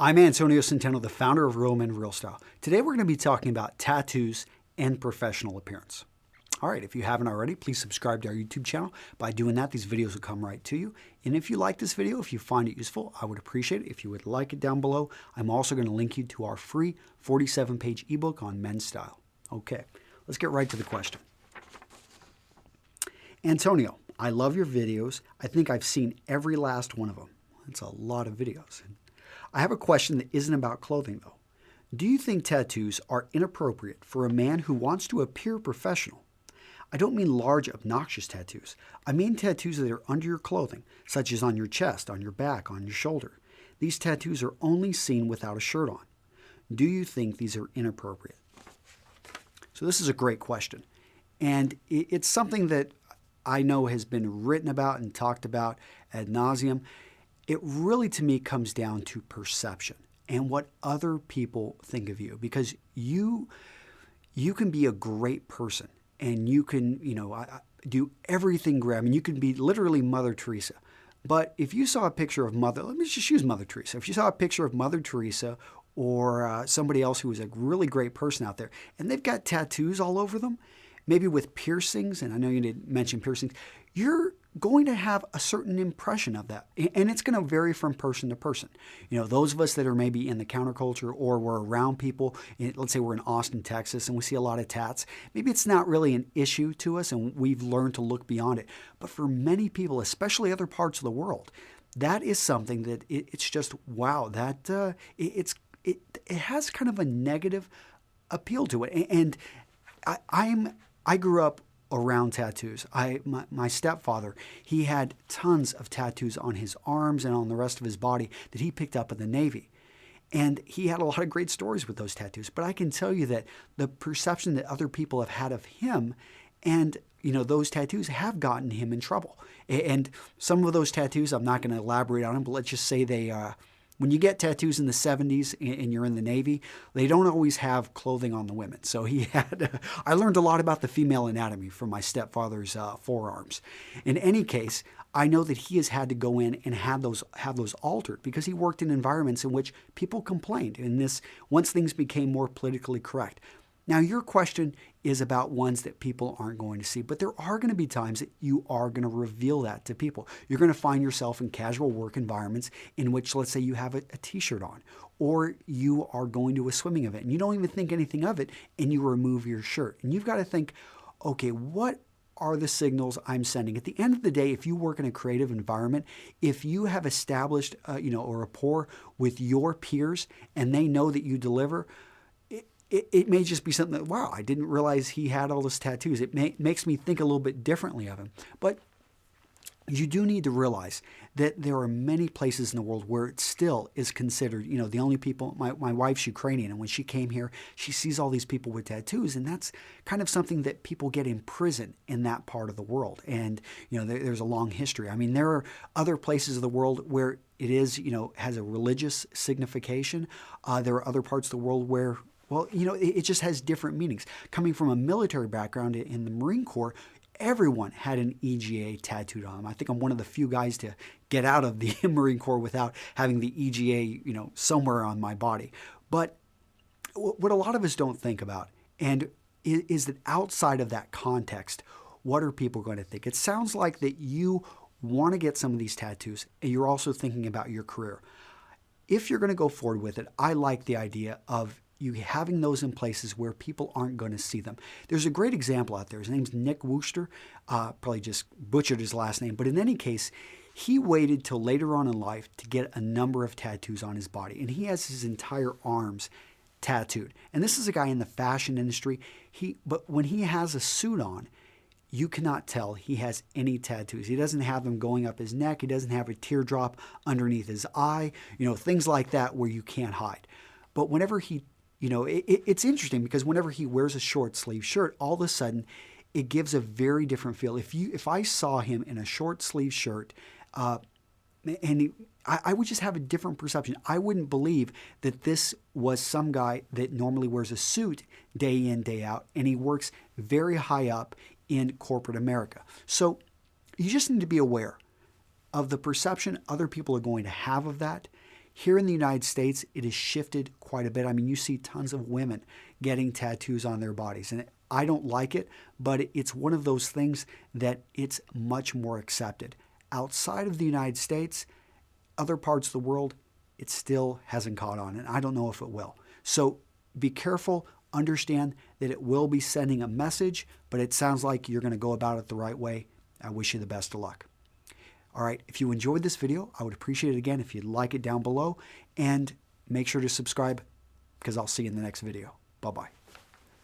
I'm Antonio Centeno, the founder of Real Men Real Style. Today we're going to be talking about tattoos and professional appearance. All right, if you haven't already, please subscribe to our YouTube channel. By doing that, these videos will come right to you. And if you like this video, if you find it useful, I would appreciate it if you would like it down below. I'm also going to link you to our free 47-page ebook on men's style. Okay, let's get right to the question. Antonio, I love your videos. I think I've seen every last one of them. That's a lot of videos. I have a question that isn't about clothing, though. Do you think tattoos are inappropriate for a man who wants to appear professional? I don't mean large, obnoxious tattoos. I mean tattoos that are under your clothing, such as on your chest, on your back, on your shoulder. These tattoos are only seen without a shirt on. Do you think these are inappropriate? So this is a great question. And it's something that I know has been written about and talked about ad nauseum. It really, to me, comes down to perception and what other people think of you. Because you can be a great person and you can, do everything great. I mean, you can be literally Mother Teresa. But if you saw a picture of let me just use Mother Teresa. If you saw a picture of Mother Teresa or somebody else who was a really great person out there, and they've got tattoos all over them, maybe with piercings, and I know you didn't mention piercings, you're going to have a certain impression of that. And it's going to vary from person to person. Those of us that are maybe in the counterculture or we're around people, let's say we're in Austin, Texas, and we see a lot of tats, maybe it's not really an issue to us and we've learned to look beyond it. But for many people, especially other parts of the world, that is something that it's just, wow, that it has kind of a negative appeal to it. And I grew up around tattoos. My stepfather, he had tons of tattoos on his arms and on the rest of his body that he picked up in the Navy. And he had a lot of great stories with those tattoos. But I can tell you that the perception that other people have had of him and those tattoos have gotten him in trouble. And some of those tattoos, I'm not going to elaborate on them, but let's just say when you get tattoos in the 70s and you're in the Navy, they don't always have clothing on the women. So I learned a lot about the female anatomy from my stepfather's forearms. In any case, I know that he has had to go in and have those altered because he worked in environments in which people complained. And once things became more politically correct. Now, your question is about ones that people aren't going to see, but there are going to be times that you are going to reveal that to people. You're going to find yourself in casual work environments in which, let's say, you have a t-shirt on, or you are going to a swimming event and you don't even think anything of it, and you remove your shirt. And you've got to think, okay, what are the signals I'm sending? At the end of the day, if you work in a creative environment, if you have established, a rapport with your peers and they know that you deliver, it may just be something that, wow, I didn't realize he had all those tattoos. It makes me think a little bit differently of him. But you do need to realize that there are many places in the world where it still is considered, the only people, my wife's Ukrainian, and when she came here, she sees all these people with tattoos, and that's kind of something that people get in prison in that part of the world. And, there's a long history. I mean, there are other places of the world where it is, has a religious signification. There are other parts of the world where, well, it just has different meanings. Coming from a military background in the Marine Corps, everyone had an EGA tattooed on them. I think I'm one of the few guys to get out of the Marine Corps without having the EGA, somewhere on my body. But what a lot of us don't think about is that outside of that context, what are people going to think? It sounds like that you want to get some of these tattoos and you're also thinking about your career. If you're going to go forward with it, I like the idea of you having those in places where people aren't going to see them. There's a great example out there. His name's Nick Wooster. Probably just butchered his last name. But in any case, he waited till later on in life to get a number of tattoos on his body. And he has his entire arms tattooed. And this is a guy in the fashion industry. But when he has a suit on, you cannot tell he has any tattoos. He doesn't have them going up his neck. He doesn't have a teardrop underneath his eye. Things like that where you can't hide. But whenever it's interesting because whenever he wears a short sleeve shirt, all of a sudden it gives a very different feel. If I saw him in a short sleeve shirt, I would just have a different perception. I wouldn't believe that this was some guy that normally wears a suit day in, day out, and he works very high up in corporate America. So you just need to be aware of the perception other people are going to have of that. Here in the United States, it has shifted quite a bit. I mean, you see tons of women getting tattoos on their bodies, and I don't like it, but it's one of those things that it's much more accepted. Outside of the United States, other parts of the world, it still hasn't caught on, and I don't know if it will. So be careful. Understand that it will be sending a message, but it sounds like you're going to go about it the right way. I wish you the best of luck. All right, if you enjoyed this video, I would appreciate it again if you'd like it down below, and make sure to subscribe because I'll see you in the next video. Bye-bye.